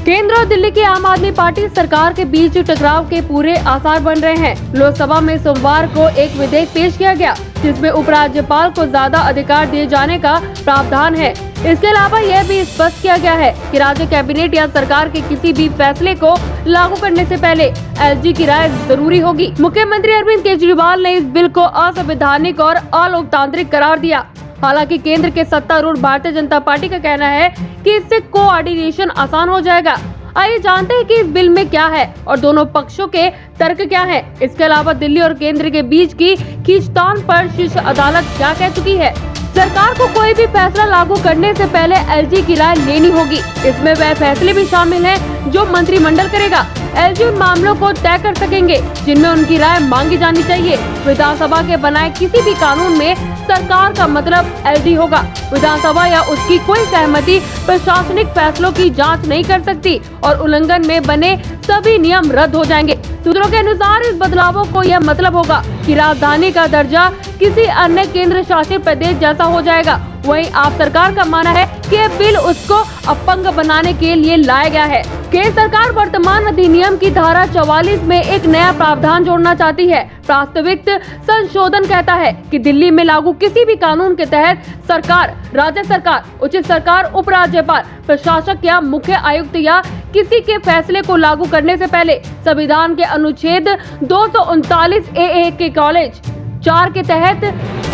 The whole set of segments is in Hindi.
केंद्र और दिल्ली की आम आदमी पार्टी सरकार के बीच टकराव के पूरे आसार बन रहे हैं। लोकसभा में सोमवार को एक विधेयक पेश किया गया जिसमें उपराज्यपाल को ज्यादा अधिकार दिए जाने का प्रावधान है। इसके अलावा यह भी स्पष्ट किया गया है कि राज्य कैबिनेट या सरकार के किसी भी फैसले को लागू करने से पहले एलजी की राय जरूरी होगी। मुख्यमंत्री अरविंद केजरीवाल ने इस बिल को असंवैधानिक और अलोकतांत्रिक करार दिया। हालांकि केंद्र के सत्तारूढ़ भारतीय जनता पार्टी का कहना है कि इससे कोऑर्डिनेशन आसान हो जाएगा। आइए जानते हैं कि इस बिल में क्या है और दोनों पक्षों के तर्क क्या है। इसके अलावा दिल्ली और केंद्र के बीच की खींचतान पर शीर्ष अदालत क्या कह चुकी है। सरकार को कोई भी फैसला लागू करने से पहले एलजी की राय लेनी होगी। इसमें वह फैसले भी शामिल हैं जो मंत्रिमंडल करेगा। एलजी उन मामलों को तय कर सकेंगे जिनमें उनकी राय मांगी जानी चाहिए। विधानसभा के बनाए किसी भी कानून में सरकार का मतलब एलजी होगा। विधानसभा या उसकी कोई सहमति प्रशासनिक फैसलों की जांच नहीं कर सकती और उल्लंघन में बने सभी नियम रद्द हो जाएंगे। सूत्रों के अनुसार इस बदलावों को यह मतलब होगा कि राजधानी का दर्जा किसी अन्य केंद्र शासित प्रदेश जैसा हो जाएगा। वहीं आप सरकार का मानना है कि यह बिल उसको अपंग बनाने के लिए लाया गया है। केंद्र सरकार वर्तमान अधिनियम की धारा 44 में एक नया प्रावधान जोड़ना चाहती है। प्रास्ताविक संशोधन कहता है कि दिल्ली में लागू किसी भी कानून के तहत सरकार, राज्य सरकार, उचित सरकार, उपराज्यपाल, प्रशासक या मुख्य आयुक्त या किसी के फैसले को लागू करने से पहले संविधान के अनुच्छेद 239 ए के कॉलेज 4 के तहत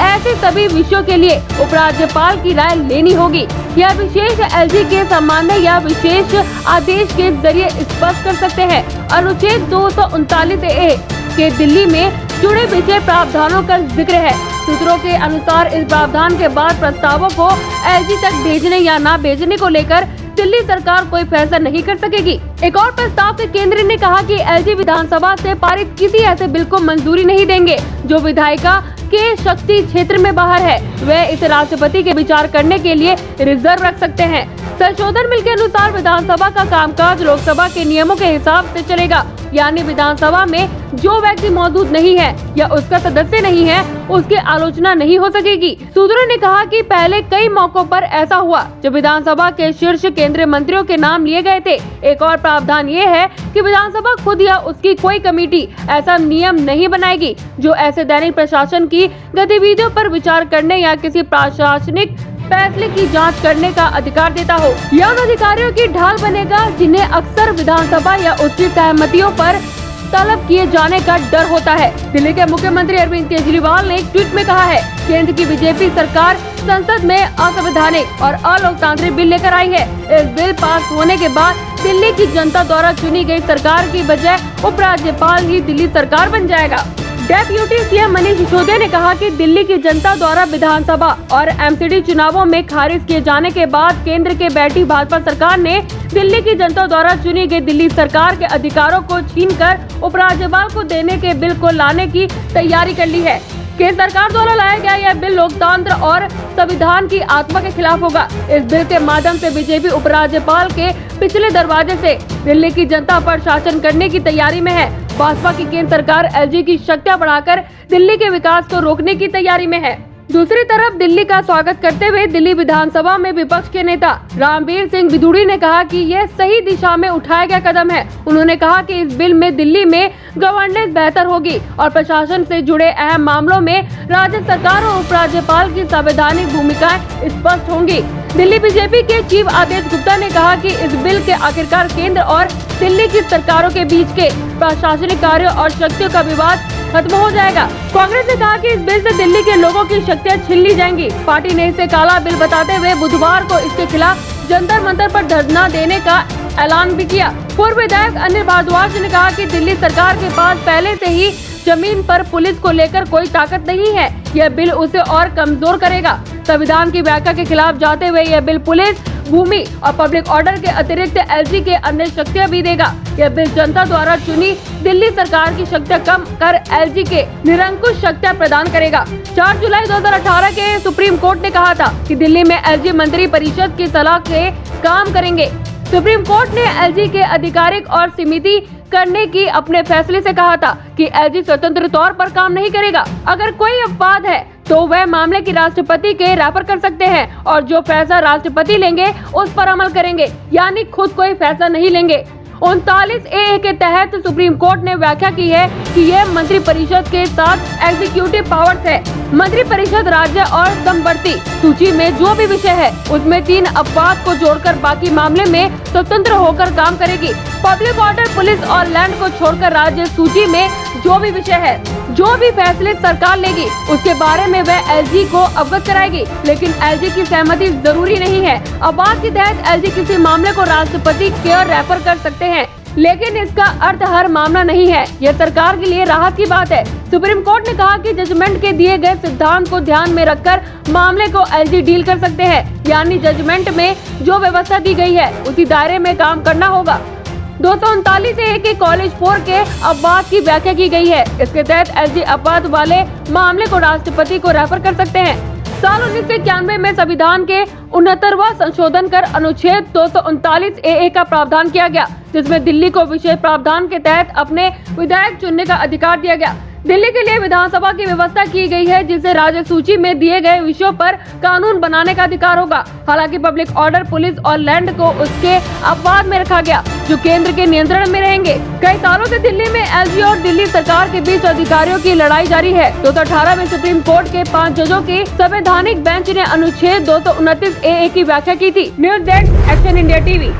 ऐसे सभी विषयों के लिए उपराज्यपाल की राय लेनी होगी। यह विशेष एलजी के सामान्य या विशेष आदेश के जरिए स्पष्ट कर सकते हैं। अनुच्छेद 239 ए के दिल्ली में जुड़े विषय प्रावधानों का जिक्र है। सूत्रों के अनुसार इस प्रावधान के बाद प्रस्तावों को एलजी तक भेजने या न भेजने को लेकर दिल्ली सरकार कोई फैसला नहीं कर सकेगी। एक और प्रस्ताव के केंद्र ने कहा कि एलजी विधानसभा से पारित किसी ऐसे बिल को मंजूरी नहीं देंगे जो विधायिका के शक्ति क्षेत्र में बाहर है। वे इसे राष्ट्रपति के विचार करने के लिए रिजर्व रख सकते हैं। संशोधन बिल के अनुसार विधानसभा का कामकाज लोकसभा के नियमों के हिसाब से चलेगा, यानी विधानसभा में जो व्यक्ति मौजूद नहीं है या उसका सदस्य नहीं है उसकी आलोचना नहीं हो सकेगी। सूत्रों ने कहा कि पहले कई मौकों पर ऐसा हुआ जब विधानसभा के शीर्ष केंद्रीय मंत्रियों के नाम लिए गए थे। एक और प्रावधान ये है कि विधानसभा खुद या उसकी कोई कमेटी ऐसा नियम नहीं बनाएगी जो ऐसे दैनिक प्रशासन की गतिविधियों पर विचार करने या किसी प्रशासनिक फैसले की जांच करने का अधिकार देता हो। यह उन अधिकारियों की ढाल बनेगा जिन्हें अक्सर विधानसभा या उसकी सहमतियों पर तलब किए जाने का डर होता है। दिल्ली के मुख्यमंत्री अरविंद केजरीवाल ने एक ट्वीट में कहा है, केंद्र की बीजेपी सरकार संसद में असंवैधानिक और अलोकतांत्रिक बिल लेकर आई है। इस बिल पास होने के बाद दिल्ली की जनता द्वारा चुनी गई सरकार की बजाय उपराज्यपाल ही दिल्ली सरकार बन जाएगा। डेप्यूटी सीएम मनीष सिसोदिया ने कहा कि दिल्ली की जनता द्वारा विधानसभा और एमसीडी चुनावों में खारिज किए जाने के बाद केंद्र के बैठी भाजपा सरकार ने दिल्ली की जनता द्वारा चुनी गई दिल्ली सरकार के अधिकारों को छीनकर उपराज्यपाल को देने के बिल को लाने की तैयारी कर ली है। केंद्र सरकार द्वारा लाया गया यह बिल लोकतंत्र और संविधान की आत्मा के खिलाफ होगा। इस बिल के माध्यम से बीजेपी उपराज्यपाल के पिछले दरवाजे से दिल्ली की जनता पर शासन करने की तैयारी में है। भाजपा की केंद्र सरकार एलजी की शक्तियां बढ़ाकर दिल्ली के विकास को रोकने की तैयारी में है। दूसरी तरफ दिल्ली का स्वागत करते हुए दिल्ली विधानसभा में विपक्ष के नेता रामवीर सिंह बिधूड़ी ने कहा कि यह सही दिशा में उठाया गया कदम है। उन्होंने कहा कि इस बिल में दिल्ली में गवर्नेंस बेहतर होगी और प्रशासन से जुड़े अहम मामलों में राज्य सरकार और उपराज्यपाल की संवैधानिक भूमिकाएं स्पष्ट होंगी। दिल्ली बीजेपी के चीफ आदेश गुप्ता ने कहा कि इस बिल के आखिरकार केंद्र और दिल्ली की सरकारों के बीच के प्रशासनिक कार्यों और शक्तियों का विवाद खत्म हो जाएगा। कांग्रेस ने कहा कि इस बिल से दिल्ली के लोगों की शक्तियां छीन ली जाएंगी। पार्टी ने इसे काला बिल बताते हुए बुधवार को इसके खिलाफ जंतर मंतर पर धरना देने का ऐलान भी किया। पूर्व विधायक अनिल भारद्वाज ने कहा कि दिल्ली सरकार के पास पहले से ही जमीन पर पुलिस को लेकर कोई ताकत नहीं है। यह बिल उसे और कमजोर करेगा। संविधान की व्याख्या के खिलाफ जाते हुए यह बिल पुलिस, भूमि और पब्लिक ऑर्डर के अतिरिक्त एलजी के अन्य शक्तियां भी देगा। यह बिल जनता द्वारा चुनी दिल्ली सरकार की शक्तियां कम कर एलजी के निरंकुश शक्तियां प्रदान करेगा। 4 जुलाई 2018 के सुप्रीम कोर्ट ने कहा था कि दिल्ली में एलजी मंत्री परिषद की सलाह से काम करेंगे। सुप्रीम कोर्ट ने एलजी के आधिकारिक और सीमित करने की अपने फैसले से कहा था कि एलजी स्वतंत्र तौर पर काम नहीं करेगा। अगर कोई अपवाद है तो वह मामले की राष्ट्रपति के रेफर कर सकते हैं और जो फैसला राष्ट्रपति लेंगे उस पर अमल करेंगे, यानी खुद कोई फैसला नहीं लेंगे। 39A के तहत सुप्रीम कोर्ट ने व्याख्या की है कि यह मंत्री परिषद के साथ एग्जीक्यूटिव पावर्स है। मंत्री परिषद राज्य और समवर्ती सूची में जो भी विषय है उसमें 3 अपवाद को जोड़कर बाकी मामले में स्वतंत्र होकर काम करेगी। पब्लिक ऑर्डर, पुलिस और लैंड को छोड़कर राज्य सूची में जो भी विषय है, जो भी फैसले सरकार लेगी उसके बारे में वह एलजी को अवगत कराएगी, लेकिन एलजी की सहमति जरूरी नहीं है। अपवाद के तहत एलजी किसी मामले को राष्ट्रपति के रेफर कर सकते हैं, लेकिन इसका अर्थ हर मामला नहीं है। यह सरकार के लिए राहत की बात है। सुप्रीम कोर्ट ने कहा कि जजमेंट के दिए गए सिद्धांत को ध्यान में रखकर मामले को एलजी डील कर सकते हैं, यानी जजमेंट में जो व्यवस्था दी गई है उसी दायरे में काम करना होगा। 239A के कॉलेज 4 के अपवाद की व्याख्या की गई है। इसके तहत एलजी अपवाद वाले मामले को राष्ट्रपति को रेफर कर सकते हैं। साल 1991 में संविधान के 69वां संशोधन कर अनुच्छेद 239A का प्रावधान किया गया, जिसमें दिल्ली को विशेष प्रावधान के तहत अपने विधायक चुनने का अधिकार दिया गया। दिल्ली के लिए विधानसभा की व्यवस्था की गई है, जिसे राज्य सूची में दिए गए विषयों पर कानून बनाने का अधिकार होगा। हालांकि पब्लिक ऑर्डर, पुलिस और लैंड को उसके अपवाद में रखा गया, जो केंद्र के नियंत्रण में रहेंगे। कई सालों से दिल्ली में एलजी और दिल्ली सरकार के बीच अधिकारियों की लड़ाई जारी है। 2018 में सुप्रीम कोर्ट के 5 जजों की संवैधानिक बेंच ने अनुच्छेद 229A की व्याख्या की थी। News desk, action India TV.